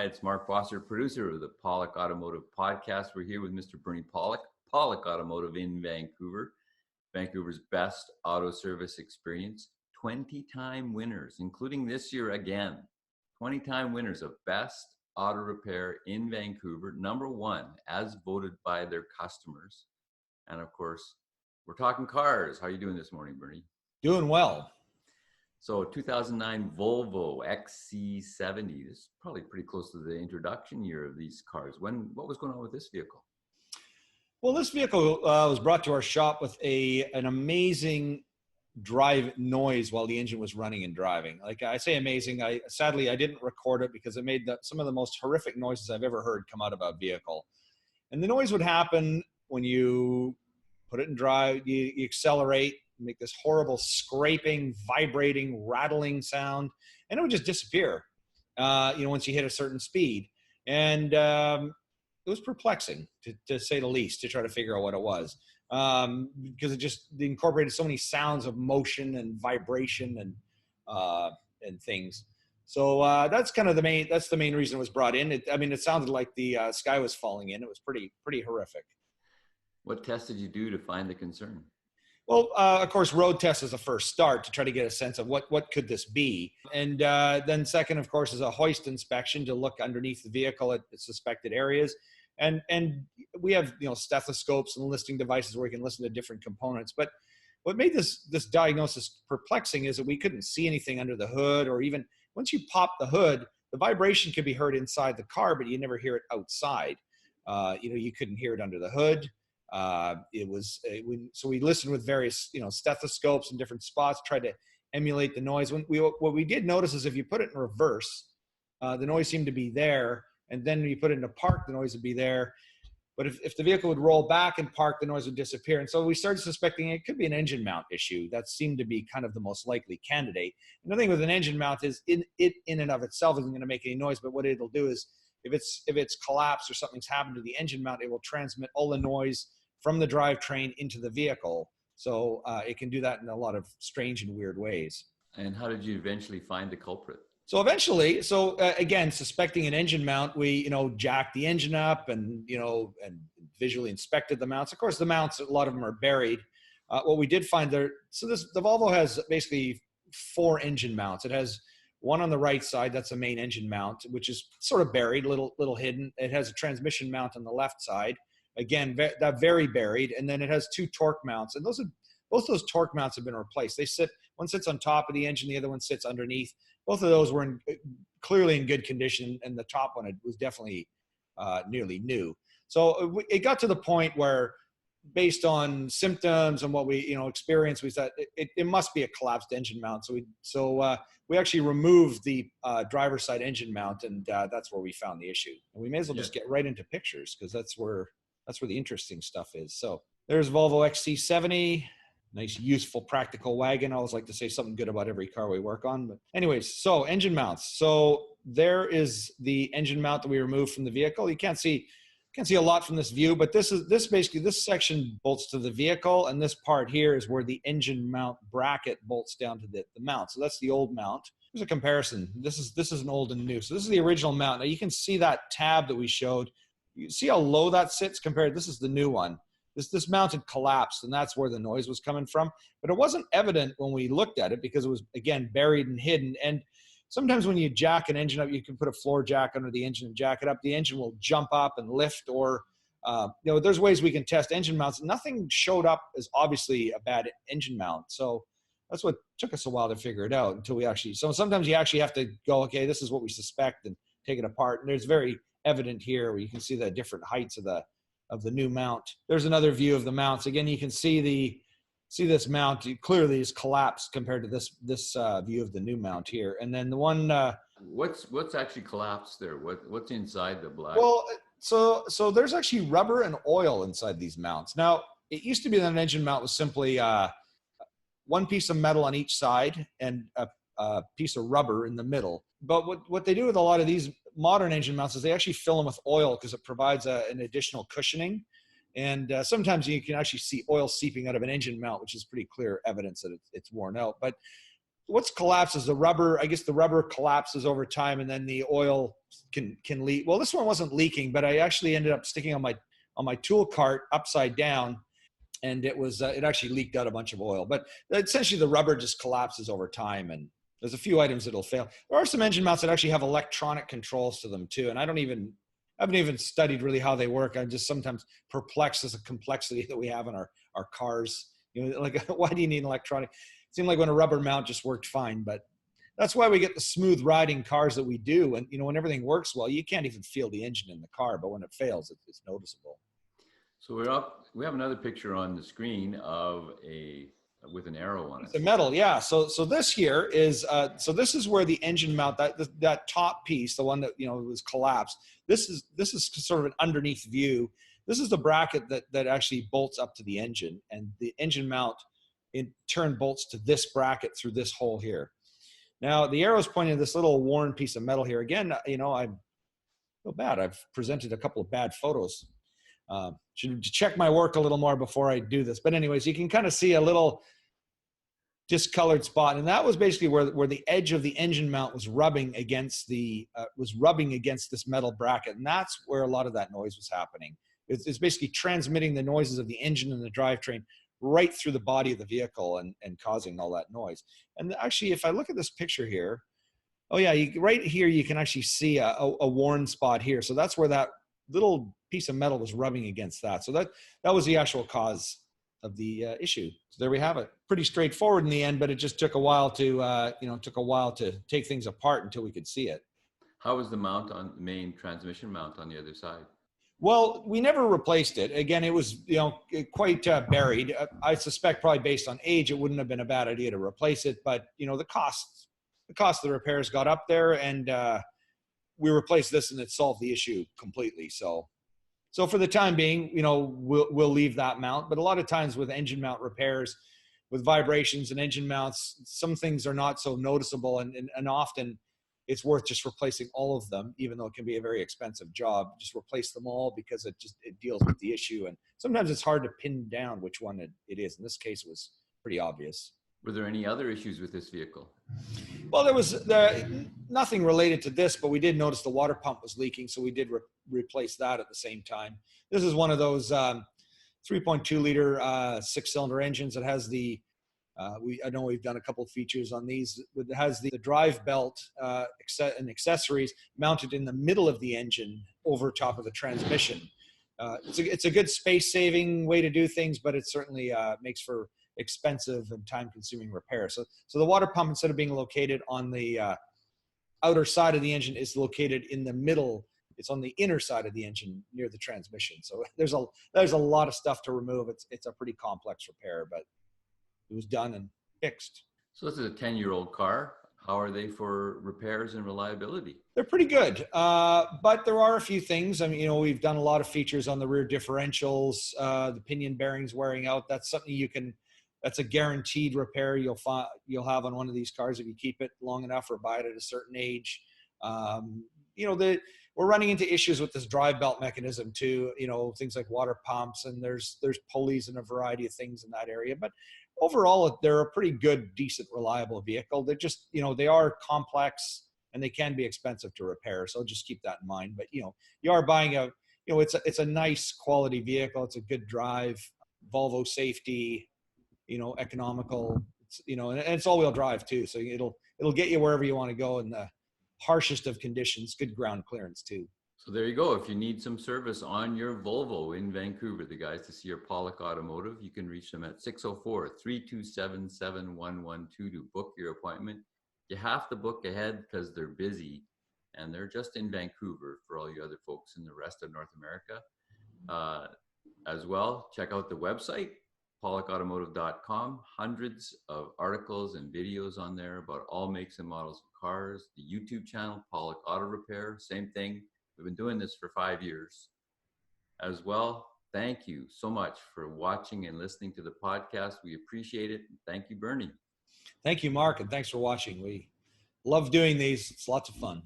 it's Mark Foster, producer of the Pawlik Automotive podcast. We're here with Mr. Bernie Pawlik, Pawlik Automotive in Vancouver, Vancouver's best auto service experience. 20-time winners, including this year again. 20-time winners of best auto repair in Vancouver, number one, as voted by their customers. And of course, we're talking cars. How are you doing this morning, Bernie? Doing well. So 2009 Volvo XC70, this is probably pretty close to the introduction year of these cars. What was going on with this vehicle? Well, this vehicle was brought to our shop with an amazing drive noise while the engine was running and driving. Like I say amazing, sadly I didn't record it because it made some of the most horrific noises I've ever heard come out of a vehicle. And the noise would happen when you put it in drive, you accelerate, make this horrible scraping, vibrating, rattling sound, and it would just disappear, once you hit a certain speed. And it was perplexing, to say the least, to try to figure out what it was, because it just incorporated so many sounds of motion and vibration and things. So that's kind of the main reason it was brought in. It sounded like the sky was falling in. It was pretty horrific. What test did you do to find the concern? Well, of course, road test is the first start to try to get a sense of what could this be. And then second, of course, is a hoist inspection to look underneath the vehicle at suspected areas. And we have, stethoscopes and listening devices where we can listen to different components. But what made this diagnosis perplexing is that we couldn't see anything under the hood, or even once you pop the hood, the vibration could be heard inside the car, but you never hear it outside. You couldn't hear it under the hood. So we listened with various, stethoscopes in different spots, tried to emulate the noise. What we did notice is if you put it in reverse, the noise seemed to be there. And then when you put it into park, the noise would be there. But if the vehicle would roll back and park, the noise would disappear. And so we started suspecting it could be an engine mount issue. That seemed to be kind of the most likely candidate. And the thing with an engine mount is it in and of itself isn't going to make any noise, but what it'll do is if it's collapsed or something's happened to the engine mount, it will transmit all the noise from the drivetrain into the vehicle. So it can do that in a lot of strange and weird ways. And how did you eventually find the culprit? So eventually, again, suspecting an engine mount, we, jacked the engine up and visually inspected the mounts. Of course, the mounts, a lot of them are buried. What we did find there, the Volvo has basically 4 engine mounts. It has one on the right side, that's a main engine mount, which is sort of buried, little hidden. It has a transmission mount on the left side. Again, that very buried. And then it has 2 torque mounts. And both those torque mounts have been replaced. One sits on top of the engine, the other one sits underneath. Both of those were clearly in good condition, and the top one was definitely nearly new. So it got to the point where, based on symptoms and what we experienced, we said it must be a collapsed engine mount. So we actually removed the driver's side engine mount, and that's where we found the issue. And we may as well just get right into pictures, because that's where the interesting stuff is. So there's Volvo XC70. Nice, useful, practical wagon. I always like to say something good about every car we work on. But anyways, so engine mounts. So there is the engine mount that we removed from the vehicle. You can't see a lot from this view, but this section bolts to the vehicle, and this part here is where the engine mount bracket bolts down to the mount. So that's the old mount. Here's a comparison. This is an old and new. So this is the original mount. Now you can see that tab that we showed. You see how low that sits compared. This is the new one. This mount had collapsed, and that's where the noise was coming from. But it wasn't evident when we looked at it because it was, again, buried and hidden. And sometimes when you jack an engine up, you can put a floor jack under the engine and jack it up. The engine will jump up and lift, or there's ways we can test engine mounts. Nothing showed up as obviously a bad engine mount. So that's what took us a while to figure it out until we actually. So sometimes you actually have to go, okay, this is what we suspect, and take it apart. And there's very evident here where you can see the different heights of the new mount. There's another view of the mounts. Again, you can see this mount clearly is collapsed compared to this view of the new mount here. And then the one what's actually collapsed there? What's inside the black? Well, so there's actually rubber and oil inside these mounts. Now, it used to be that an engine mount was simply one piece of metal on each side and a piece of rubber in the middle. But what they do with a lot of these modern engine mounts is they actually fill them with oil because it provides an additional cushioning. And sometimes you can actually see oil seeping out of an engine mount, which is pretty clear evidence that it's worn out. But what's collapsed is the rubber. I guess the rubber collapses over time, and then the oil can leak. Well, this one wasn't leaking, but I actually ended up sticking on my tool cart upside down, and it actually leaked out a bunch of oil. But essentially, the rubber just collapses over time, and there's a few items that'll fail. There are some engine mounts that actually have electronic controls to them too, and I haven't even studied really how they work. I'm just sometimes perplexed as the complexity that we have in our cars. Like, why do you need an electronic? It seemed like when a rubber mount just worked fine, but that's why we get the smooth riding cars that we do. And, when everything works well, you can't even feel the engine in the car, but when it fails, it's noticeable. So we have another picture on the screen with an arrow on it. It's a metal, yeah. So this here is this is where the engine mount, that top piece, the one that was collapsed. This is sort of an underneath view. This is the bracket that actually bolts up to the engine, and the engine mount in turn bolts to this bracket through this hole here. Now the arrow's pointing to this little worn piece of metal here. Again, I feel bad. I've presented a couple of bad photos. Should check my work a little more before I do this. But anyways, you can kind of see a little discolored spot, and that was basically where the edge of the engine mount was rubbing against this metal bracket, and that's where a lot of that noise was happening. It's basically transmitting the noises of the engine and the drivetrain right through the body of the vehicle and causing all that noise. And actually, if I look at this picture here, oh yeah, right here you can actually see a worn spot here. So that's where that little piece of metal was rubbing against that. So that was the actual cause of the issue. So there we have it. Pretty straightforward in the end, but it just took a while to take things apart until we could see it. How was the mount on the main transmission mount on the other side? Well, we never replaced it. Again, it was quite buried. I suspect probably based on age, it wouldn't have been a bad idea to replace it. But the cost of the repairs got up there, and we replaced this, and it solved the issue completely. So for the time being, we'll leave that mount. But a lot of times with engine mount repairs, with vibrations and engine mounts, some things are not so noticeable, and often it's worth just replacing all of them, even though it can be a very expensive job. Just replace them all because it deals with the issue. And sometimes it's hard to pin down which one it is. In this case, it was pretty obvious. Were there any other issues with this vehicle? Well, there was nothing related to this, but we did notice the water pump was leaking, so we did replace that at the same time. This is one of those 3.2 liter 6-cylinder engines that has the I know we've done a couple of features on these. It has the drive belt and accessories mounted in the middle of the engine over top of the transmission. It's a good space-saving way to do things, but it certainly makes for expensive and time-consuming repair. So the water pump, instead of being located on the outer side of the engine, is located in the middle. It's on the inner side of the engine near the transmission. So there's a lot of stuff to remove. It's a pretty complex repair, but it was done and fixed. So this is a 10-year-old car. How are they for repairs and reliability? They're pretty good, but there are a few things. I mean, we've done a lot of features on the rear differentials, the pinion bearings wearing out. That's something that's a guaranteed repair you'll have on one of these cars if you keep it long enough or buy it at a certain age. We're running into issues with this drive belt mechanism too, things like water pumps, and there's pulleys and a variety of things in that area. But overall, they're a pretty good, decent, reliable vehicle. They're just, they are complex and they can be expensive to repair. So just keep that in mind. But, you are buying it's a nice quality vehicle. It's a good drive, Volvo safety, economical, and it's all wheel drive too. So it'll get you wherever you want to go in the harshest of conditions, good ground clearance too. So there you go. If you need some service on your Volvo in Vancouver, the guys to see your Pawlik Automotive, you can reach them at 604-327-7112 to book your appointment. You have to book ahead because they're busy, and they're just in Vancouver for all you other folks in the rest of North America. As well, check out the website, pawlikautomotive.com. Hundreds of articles and videos on there about all makes and models of cars. The YouTube channel, Pawlik Auto Repair, same thing. We've been doing this for 5 years. As well, thank you so much for watching and listening to the podcast. We appreciate it. Thank you, Bernie. Thank you, Mark, and thanks for watching. We love doing these. It's lots of fun.